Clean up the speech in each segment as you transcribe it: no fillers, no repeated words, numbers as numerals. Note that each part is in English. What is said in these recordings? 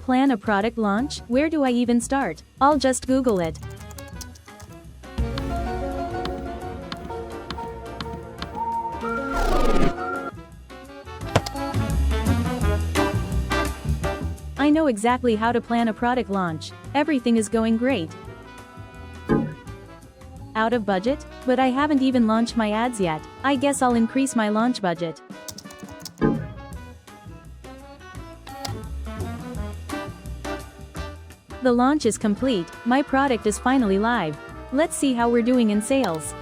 plan a product launch? Where do I even start? I'll just Google it. I know exactly how to plan a product launch. Everything is going great. Out of budget? But I haven't even launched my ads yet. I guess I'll increase my launch budget. The launch is complete. My product is finally live. Let's see how we're doing in sales.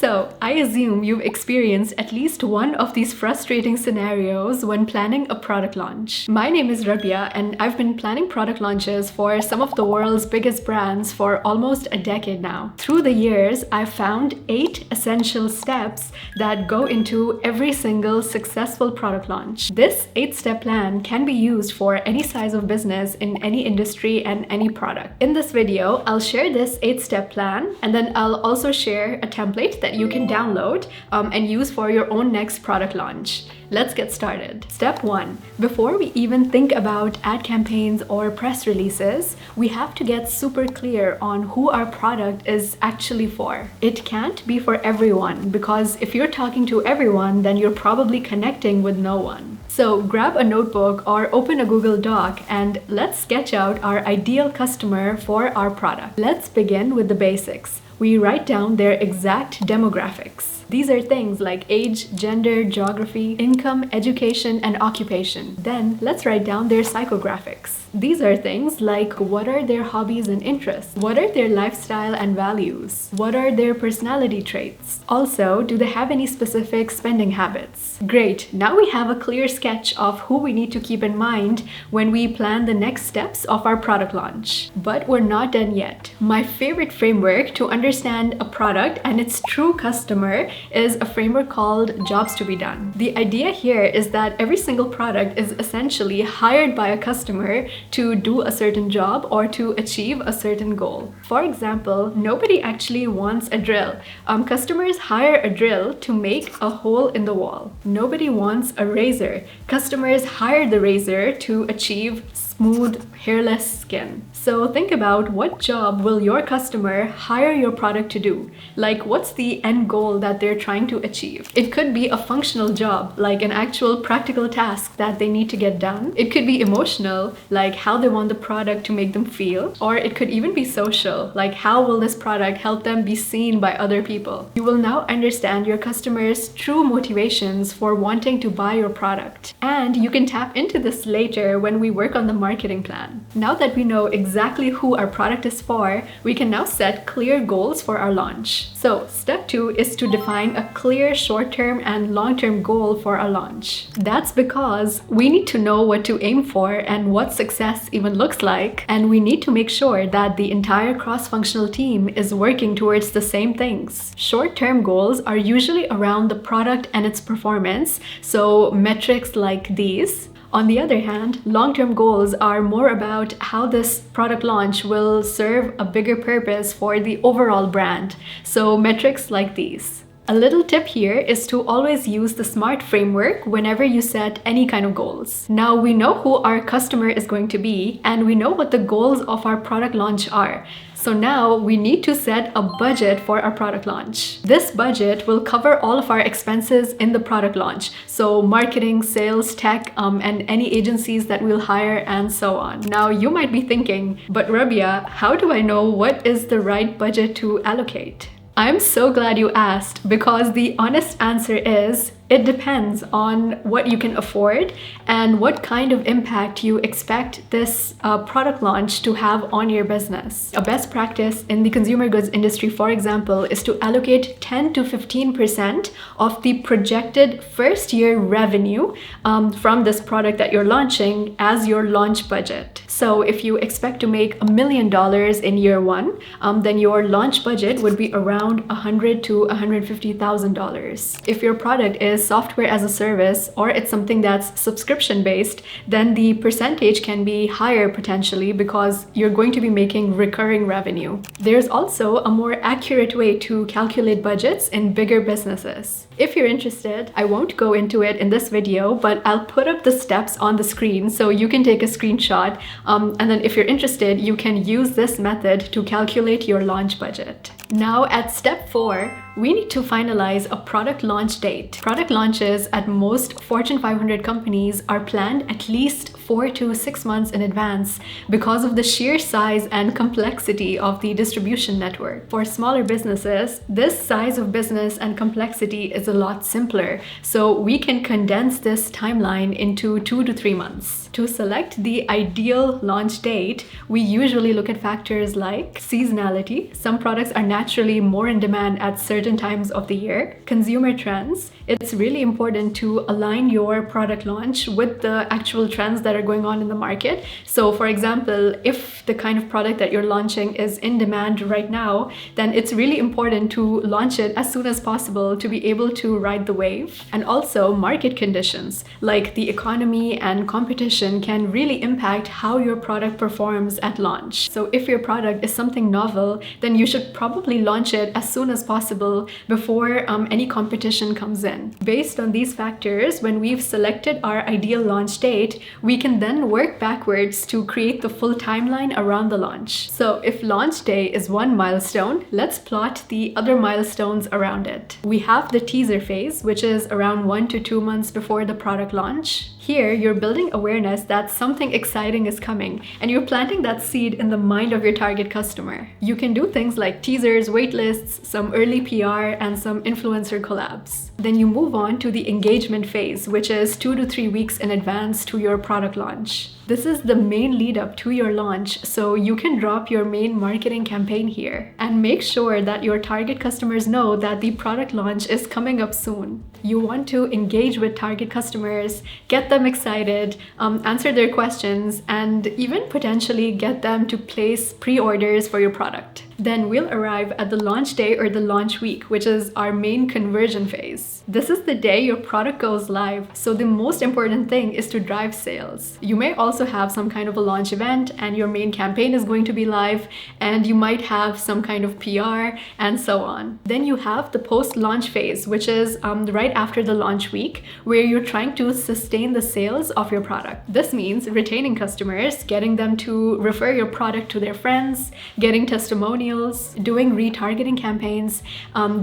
So, I assume you've experienced at least one of these frustrating scenarios when planning a product launch. My name is Rabia and I've been planning product launches for some of the world's biggest brands for almost a decade now. Through the years, I've found 8 essential steps that go into every single successful product launch. This 8-step plan can be used for any size of business in any industry and any product. In this video, I'll share this 8-step plan and then I'll also share a template that you can download and use for your own next product launch. Let's get started. Step 1. Before we even think about ad campaigns or press releases, we have to get super clear on who our product is actually for. It can't be for everyone because if you're talking to everyone, then you're probably connecting with no one. So grab a notebook or open a Google Doc and let's sketch out our ideal customer for our product. Let's begin with the basics. We write down their exact demographics. These are things like age, gender, geography, income, education, and occupation. Then let's write down their psychographics. These are things like what are their hobbies and interests? What are their lifestyle and values? What are their personality traits? Also, do they have any specific spending habits? Great, now we have a clear sketch of who we need to keep in mind when we plan the next steps of our product launch. But we're not done yet. My favorite framework to understand a product and its true customer is a framework called Jobs to be Done. The idea here is that every single product is essentially hired by a customer to do a certain job or to achieve a certain goal. For example, nobody actually wants a drill. Customers hire a drill to make a hole in the wall. Nobody wants a razor. Customers hire the razor to achieve smooth, hairless skin. So think about what job will your customer hire your product to do? Like what's the end goal that they're trying to achieve? It could be a functional job, like an actual practical task that they need to get done. It could be emotional, like how they want the product to make them feel. Or it could even be social, like how will this product help them be seen by other people? You will now understand your customer's true motivations for wanting to buy your product. And you can tap into this later when we work on the marketing plan. Now that we know exactly who our product is for, we can now set clear goals for our launch. So step 2 is to define a clear short-term and long-term goal for our launch. That's because we need to know what to aim for and what success even looks like, and we need to make sure that the entire cross-functional team is working towards the same things. Short-term goals are usually around the product and its performance, so metrics like these. On the other hand, long-term goals are more about how this product launch will serve a bigger purpose for the overall brand. So metrics like these. A little tip here is to always use the SMART framework whenever you set any kind of goals. Now we know who our customer is going to be and we know what the goals of our product launch are. So now we need to set a budget for our product launch. This budget will cover all of our expenses in the product launch. So marketing, sales, tech, and any agencies that we'll hire and so on. Now you might be thinking, but Rabia, how do I know what is the right budget to allocate? I'm so glad you asked because the honest answer is it depends on what you can afford and what kind of impact you expect this product launch to have on your business. A best practice in the consumer goods industry, for example, is to allocate 10 to 15% of the projected first year revenue from this product that you're launching as your launch budget. So if you expect to make $1 million in year 1, then your launch budget would be around $100,000 to $150,000. If your product is is software as a service or it's something that's subscription based, then the percentage can be higher potentially because you're going to be making recurring revenue. There's also a more accurate way to calculate budgets in bigger businesses. If you're interested, I won't go into it in this video, but I'll put up the steps on the screen so you can take a screenshot. And then if you're interested, you can use this method to calculate your launch budget. Now at step 4, we need to finalize a product launch date. Product launches at most Fortune 500 companies are planned at least 4 to 6 months in advance because of the sheer size and complexity of the distribution network. For smaller businesses, this size of business and complexity is a lot simpler, so we can condense this timeline into 2 to 3 months. To select the ideal launch date, we usually look at factors like seasonality. Some products are naturally more in demand at certain times of the year. Consumer trends. It's really important to align your product launch with the actual trends that are going on in the market. So for example, if the kind of product that you're launching is in demand right now, then it's really important to launch it as soon as possible to be able to ride the wave. And also market conditions like the economy and competition can really impact how your product performs at launch. So if your product is something novel, then you should probably launch it as soon as possible before any competition comes in. Based on these factors, when we've selected our ideal launch date, we can then work backwards to create the full timeline around the launch. So if launch day is one milestone, let's plot the other milestones around it. We have the teaser phase, which is around 1 to 2 months before the product launch. Here, you're building awareness that something exciting is coming, and you're planting that seed in the mind of your target customer. You can do things like teasers, waitlists, some early PR, and some influencer collabs. Then you move on to the engagement phase, which is 2 to 3 weeks in advance to your product launch. This is the main lead up to your launch, so you can drop your main marketing campaign here and make sure that your target customers know that the product launch is coming up soon. You want to engage with target customers, get them excited, answer their questions, and even potentially get them to place pre-orders for your product. Then we'll arrive at the launch day or the launch week, which is our main conversion phase. This is the day your product goes live, so the most important thing is to drive sales. You may also have some kind of a launch event and your main campaign is going to be live, and you might have some kind of PR and so on. Then you have the post-launch phase, which is right after the launch week, where you're trying to sustain the sales of your product. This means retaining customers, getting them to refer your product to their friends, getting testimonials, doing retargeting campaigns,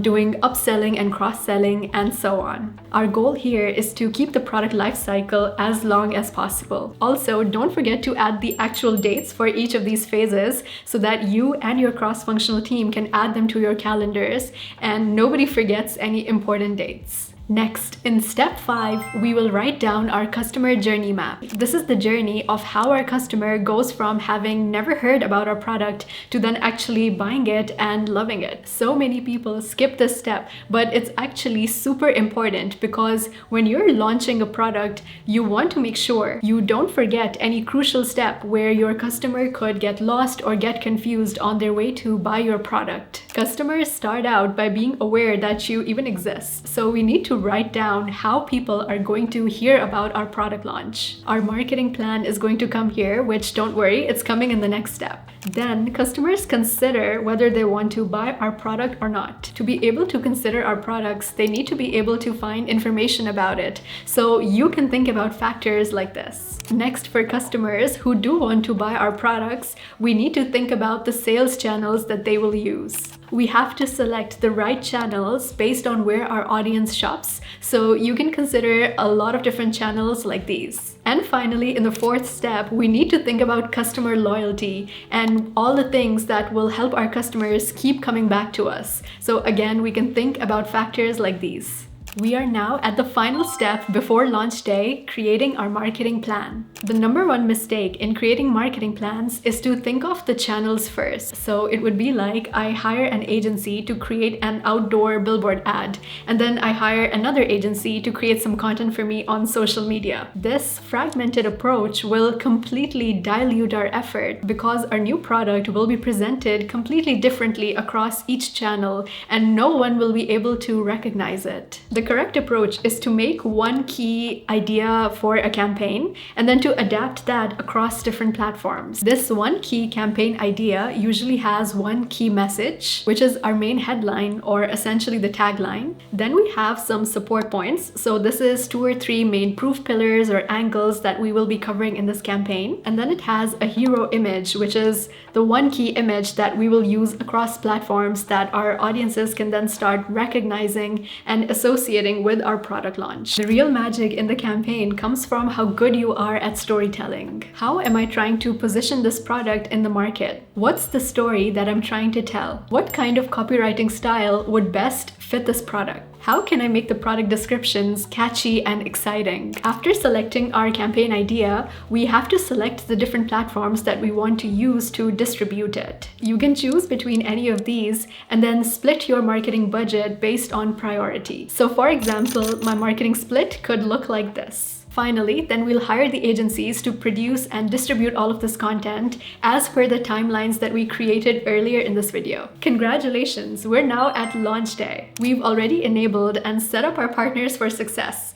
doing upselling and cross-selling, and so on. Our goal here is to keep the product lifecycle as long as possible. Also, don't forget to add the actual dates for each of these phases so that you and your cross-functional team can add them to your calendars and nobody forgets any important dates. Next, in step 5, we will write down our customer journey map. This is the journey of how our customer goes from having never heard about our product to then actually buying it and loving it. So many people skip this step, but it's actually super important because when you're launching a product, you want to make sure you don't forget any crucial step where your customer could get lost or get confused on their way to buy your product. Customers start out by being aware that you even exist, so we need to write down how people are going to hear about our product launch. Our marketing plan is going to come here, which don't worry, it's coming in the next step. Then customers consider whether they want to buy our product or not. To be able to consider our products, they need to be able to find information about it. So you can think about factors like this. Next, for customers who do want to buy our products, we need to think about the sales channels that they will use. We have to select the right channels based on where our audience shops, so you can consider a lot of different channels like these. And finally, in the 4th step, we need to think about customer loyalty and all the things that will help our customers keep coming back to us. So again, we can think about factors like these. We are now at the final step before launch day, creating our marketing plan. The number one mistake in creating marketing plans is to think of the channels first. So it would be like I hire an agency to create an outdoor billboard ad, and then I hire another agency to create some content for me on social media. This fragmented approach will completely dilute our effort because our new product will be presented completely differently across each channel and no one will be able to recognize it. The correct approach is to make one key idea for a campaign and then to adapt that across different platforms. This one key campaign idea usually has one key message, which is our main headline or essentially the tagline. Then we have some support points. So this is 2 or 3 main proof pillars or angles that we will be covering in this campaign. And then it has a hero image, which is the one key image that we will use across platforms that our audiences can then start recognizing and associating with our product launch. The real magic in the campaign comes from how good you are at storytelling. How am I trying to position this product in the market? What's the story that I'm trying to tell? What kind of copywriting style would best fit this product? How can I make the product descriptions catchy and exciting? After selecting our campaign idea, we have to select the different platforms that we want to use to distribute it. You can choose between any of these and then split your marketing budget based on priority. So for example, my marketing split could look like this. Finally, then we'll hire the agencies to produce and distribute all of this content as per the timelines that we created earlier in this video. Congratulations, we're now at launch day. We've already enabled and set up our partners for success.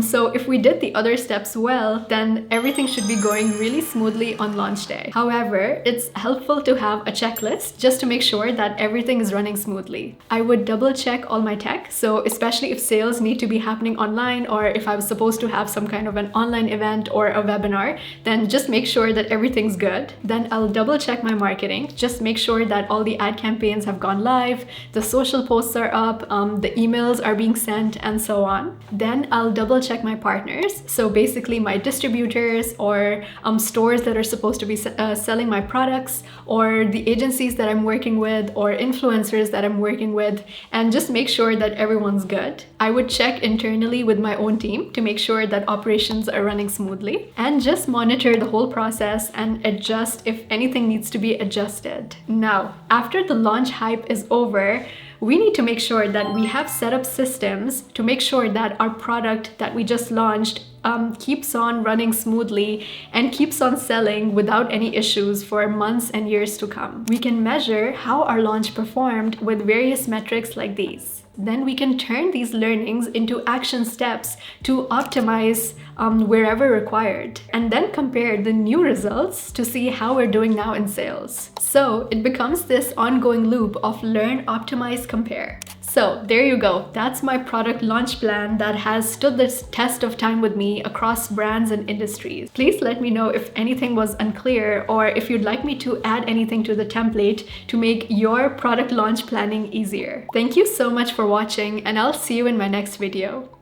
So if we did the other steps well, then everything should be going really smoothly on launch day. However, it's helpful to have a checklist just to make sure that everything is running smoothly. I would double check all my tech, so especially if sales need to be happening online or if I was supposed to have some kind of an online event or a webinar, then just make sure that everything's good. Then I'll double check my marketing, just make sure that all the ad campaigns have gone live, the social posts are up, the emails are being sent, and so on. Then I'll double check my partners, so basically my distributors or stores that are supposed to be selling my products, or the agencies that I'm working with, or influencers that I'm working with, and just make sure that everyone's good. I would check internally with my own team to make sure that operations are running smoothly, and just monitor the whole process and adjust if anything needs to be adjusted. Now, after the launch hype is over, we need to make sure that we have set up systems to make sure that our product that we just launched keeps on running smoothly and keeps on selling without any issues for months and years to come. We can measure how our launch performed with various metrics like these. Then we can turn these learnings into action steps to optimize wherever required, and then compare the new results to see how we're doing now in sales. So it becomes this ongoing loop of learn, optimize, compare. So there you go. That's my product launch plan that has stood the test of time with me across brands and industries. Please let me know if anything was unclear or if you'd like me to add anything to the template to make your product launch planning easier. Thank you so much for watching, and I'll see you in my next video.